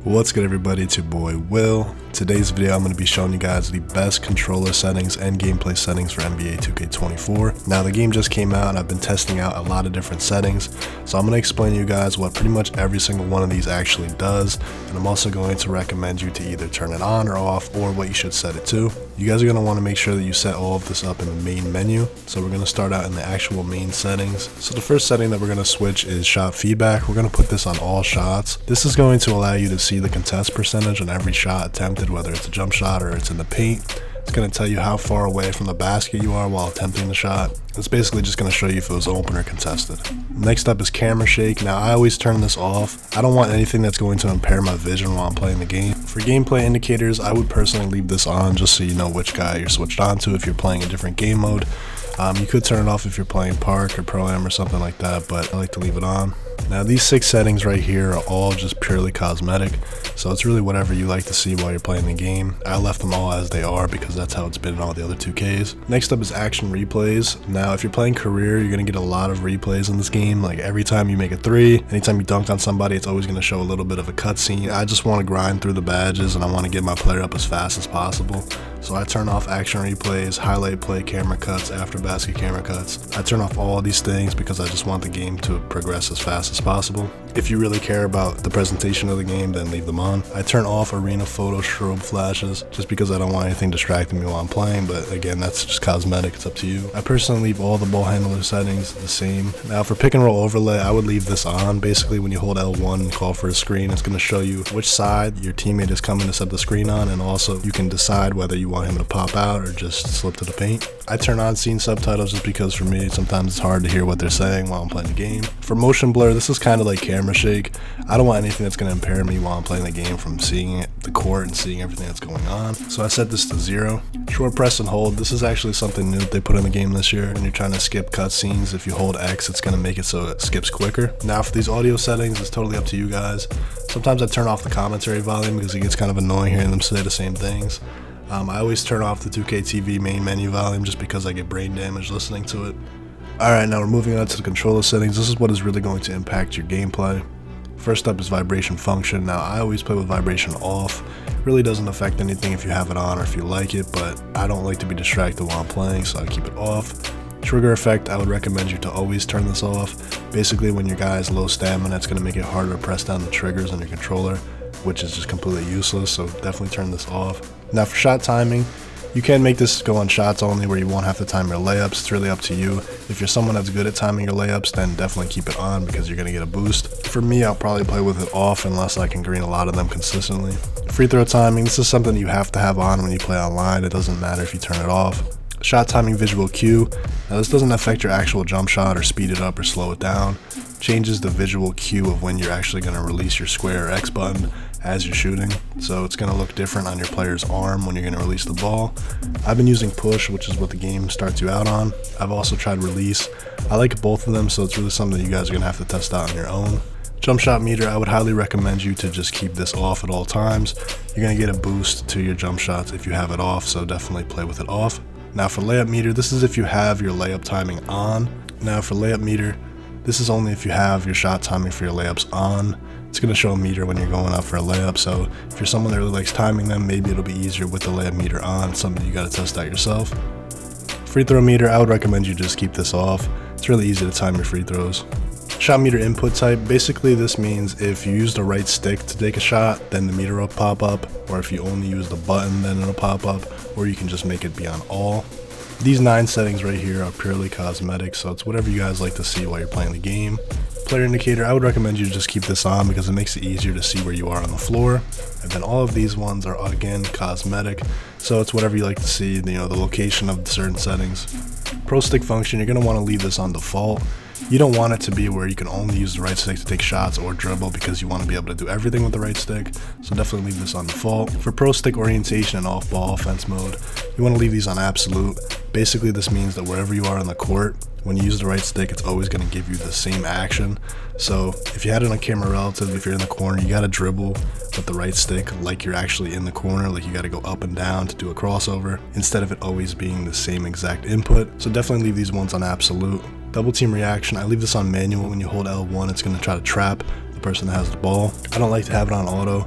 What's good everybody, it's your boy Will. Today's video I'm going to be showing you guys the best controller settings and gameplay settings for NBA 2K24. Now the game just came out and I've been testing out a lot of different settings, so I'm going to explain to you guys what pretty much every single one of these actually does, and I'm also going to recommend you to either turn it on or off or what you should set it to. You guys are going to want to make sure that you set all of this up in the main menu, so we're going to start out in the actual main settings. So the first setting that we're going to switch is shot feedback. We're going to put this on all shots. This is going to allow you to see the contest percentage on every shot attempted, whether it's a jump shot or it's in the paint. It's going to tell you how far away from the basket you are while attempting the shot. It's basically just going to show you if it was open or contested. Next up is camera shake. Now I always turn this off. I don't want anything that's going to impair my vision while I'm playing the game. For gameplay indicators, I would personally leave this on just so you know which guy you're switched on to if you're playing a different game mode. You could turn it off if you're playing Park or Pro-Am or something like that, but I like to leave it on. Now these 6 settings right here are all just purely cosmetic, so it's really whatever you like to see while you're playing the game. I left them all as they are because that's how it's been in all the other 2Ks. Next up is action replays. Now if you're playing career, you're going to get a lot of replays in this game. Like every time you make a 3, anytime you dunk on somebody, it's always going to show a little bit of a cutscene. I just want to grind through the badges and I want to get my player up as fast as possible. So I turn off action replays, highlight play camera cuts, after basket camera cuts. I turn off all of these things because I just want the game to progress as fast as possible. If you really care about the presentation of the game, then leave them on. I turn off arena photo strobe flashes just because I don't want anything distracting me while I'm playing, but again, that's just cosmetic, it's up to you. I personally leave all the ball handler settings the same. Now for pick and roll overlay, I would leave this on. Basically when you hold L1 and call for a screen, it's going to show you which side your teammate is coming to set the screen on, and also you can decide whether you want him to pop out or just slip to the paint. I turn on scene subtitles just because for me sometimes it's hard to hear what they're saying while I'm playing the game. For motion blur, this is kind of like camera shake. I don't want anything that's going to impair me while I'm playing the game from seeing the court and seeing everything that's going on, so I set this to 0. Short press and hold, this is actually something new that they put in the game this year. When you're trying to skip cutscenes, if you hold X, it's going to make it so it skips quicker. Now for these audio settings, it's totally up to you guys. Sometimes I turn off the commentary volume because it gets kind of annoying hearing them say the same things. I always turn off the 2K TV main menu volume just because I get brain damage listening to it. Alright, now we're moving on to the controller settings. This is what is really going to impact your gameplay. First up is vibration function. Now I always play with vibration off. It really doesn't affect anything if you have it on or if you like it, but I don't like to be distracted while I'm playing, so I keep it off. Trigger effect, I would recommend you to always turn this off. Basically when your guy is low stamina, it's going to make it harder to press down the triggers on your controller, which is just completely useless, so definitely turn this off. Now for shot timing, you can make this go on shots only where you won't have to time your layups. It's really up to you. If you're someone that's good at timing your layups, then definitely keep it on because you're going to get a boost. For me, I'll probably play with it off unless I can green a lot of them consistently. Free throw timing, this is something you have to have on when you play online. It doesn't matter if you turn it off. Shot timing visual cue. Now this doesn't affect your actual jump shot or speed it up or slow it down. Changes the visual cue of when you're actually going to release your square or X button as you're shooting, so it's going to look different on your player's arm when you're going to release the ball. I've been using push, which is what the game starts you out on. I've also tried release. I like both of them, so it's really something that you guys are going to have to test out on your own. Jump shot meter, I would highly recommend you to just keep this off at all times. You're going to get a boost to your jump shots if you have it off, so definitely play with it off. Now for layup meter, this is if you have your layup timing on. Now for layup meter, this is only if you have your shot timing for your layups on. It's going to show a meter when you're going up for a layup, so if you're someone that really likes timing them, maybe it'll be easier with the layup meter on, something you got to test out yourself. Free throw meter, I would recommend you just keep this off. It's really easy to time your free throws. Shot meter input type, basically this means if you use the right stick to take a shot, then the meter will pop up, or if you only use the button, then it'll pop up, or you can just make it be on all. These 9 settings right here are purely cosmetic, so it's whatever you guys like to see while you're playing the game. Player indicator, I would recommend you to just keep this on because it makes it easier to see where you are on the floor. And then all of these ones are again cosmetic, so it's whatever you like to see, the location of certain settings. Pro stick function, you're going to want to leave this on default. You don't want it to be where you can only use the right stick to take shots or dribble because you want to be able to do everything with the right stick, so definitely leave this on default. For pro stick orientation and off ball offense mode, you want to leave these on absolute. Basically this means that wherever you are on the court, when you use the right stick, it's always going to give you the same action. So if you had it on camera relative, if you're in the corner, you got to dribble with the right stick like you're actually in the corner, like you got to go up and down to do a crossover instead of it always being the same exact input. So definitely leave these ones on absolute. Double team reaction, I leave this on manual. When you hold L1, it's going to try to trap the person that has the ball. I don't like to have it on auto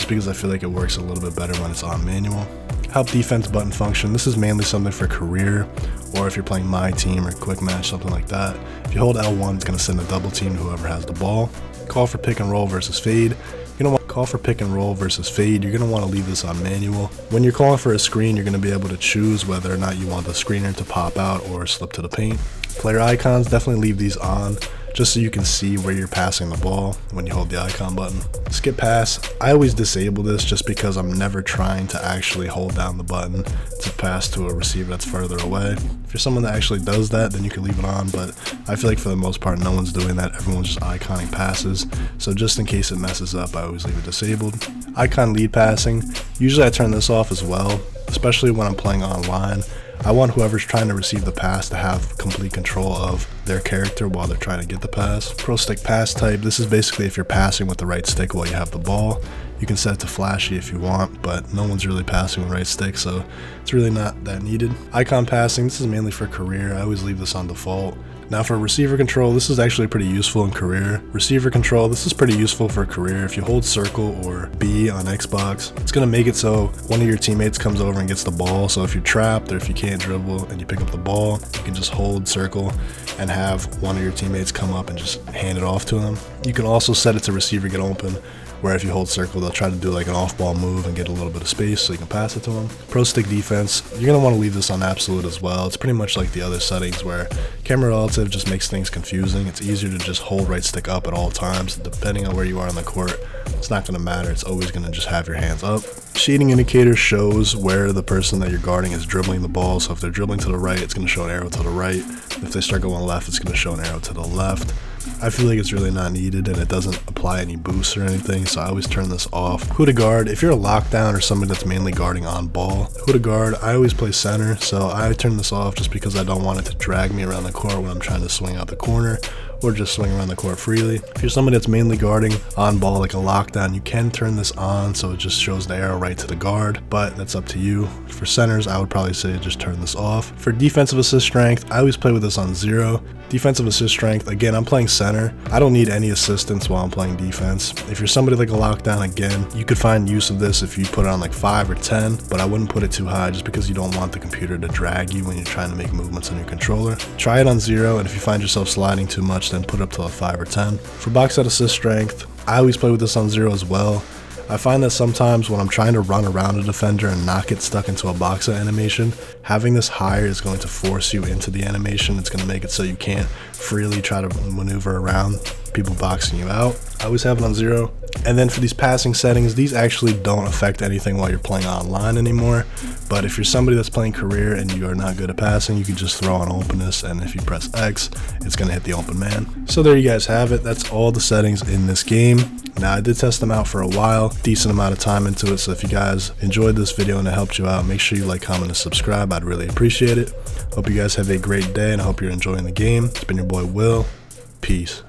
because I feel like it works a little bit better when it's on manual. Help defense button function. This is mainly something for career, or if you're playing my team or quick match, something like that. If you hold L1, it's going to send a double team to whoever has the ball. Call for pick and roll versus fade. You're going to want to call for pick and roll versus fade. You're going to want to leave this on manual. When you're calling for a screen, you're going to be able to choose whether or not you want the screener to pop out or slip to the paint. Player icons, definitely leave these on, just so you can see where you're passing the ball when you hold the icon button. Skip pass, I always disable this just because I'm never trying to actually hold down the button to pass to a receiver that's further away. If you're someone that actually does that, then you can leave it on, but I feel like for the most part no one's doing that. Everyone's just iconing passes, so just in case it messes up, I always leave it disabled. Icon lead passing, usually I turn this off as well, especially when I'm playing online. I want whoever's trying to receive the pass to have complete control of their character while they're trying to get the pass. Pro stick pass type, this is basically if you're passing with the right stick while you have the ball. You can set it to flashy if you want, but no one's really passing with the right stick, so it's really not that needed. Icon passing, this is mainly for career. I always leave this on default. Now for receiver control, this is actually pretty useful in career. Receiver control, this is pretty useful for career. If you hold circle or B on Xbox, it's going to make it so one of your teammates comes over and gets the ball. So if you're trapped or if you can't dribble and you pick up the ball, you can just hold circle and have one of your teammates come up and just hand it off to them. You can also set it to receiver get open, where if you hold circle, they'll try to do like an off-ball move and get a little bit of space so you can pass it to them. Pro stick defense, you're going to want to leave this on absolute as well. It's pretty much like the other settings where camera relative just makes things confusing. It's easier to just hold right stick up at all times. Depending on where you are on the court, it's not going to matter. It's always going to just have your hands up. Shading indicator shows where the person that you're guarding is dribbling the ball. So if they're dribbling to the right, it's going to show an arrow to the right. If they start going left, it's going to show an arrow to the left. I feel like it's really not needed and it doesn't apply any boosts or anything, so I always turn this off. Who to guard, if you're a lockdown or somebody that's mainly guarding on ball, who to guard, I always play center, so I turn this off just because I don't want it to drag me around the court when I'm trying to swing out the corner or just swing around the court freely. If you're somebody that's mainly guarding on ball like a lockdown, you can turn this on so it just shows the arrow right to the guard, but that's up to you. For centers, I would probably say just turn this off. For defensive assist strength, I always play with this on 0. Defensive assist strength, again, I'm playing center. I don't need any assistance while I'm playing defense. If you're somebody like a lockdown, again, you could find use of this if you put it on like 5 or 10, but I wouldn't put it too high just because you don't want the computer to drag you when you're trying to make movements on your controller. Try it on 0, and if you find yourself sliding too much, then put it up to a 5 or 10. For box out assist strength, I always play with this on 0 as well. I find that sometimes when I'm trying to run around a defender and not get stuck into a box out animation, having this higher is going to force you into the animation. It's going to make it so you can't freely try to maneuver around people boxing you out. I always have it on 0. And then for these passing settings, these actually don't affect anything while you're playing online anymore. But if you're somebody that's playing career and you are not good at passing, you can just throw on openness, and if you press X, it's going to hit the open man. So there you guys have it. That's all the settings in this game. Now, I did test them out for a while, decent amount of time into it, so if you guys enjoyed this video and it helped you out, make sure you like, comment, and subscribe. I'd really appreciate it. Hope you guys have a great day, and I hope you're enjoying the game. It's been your boy Will. Peace.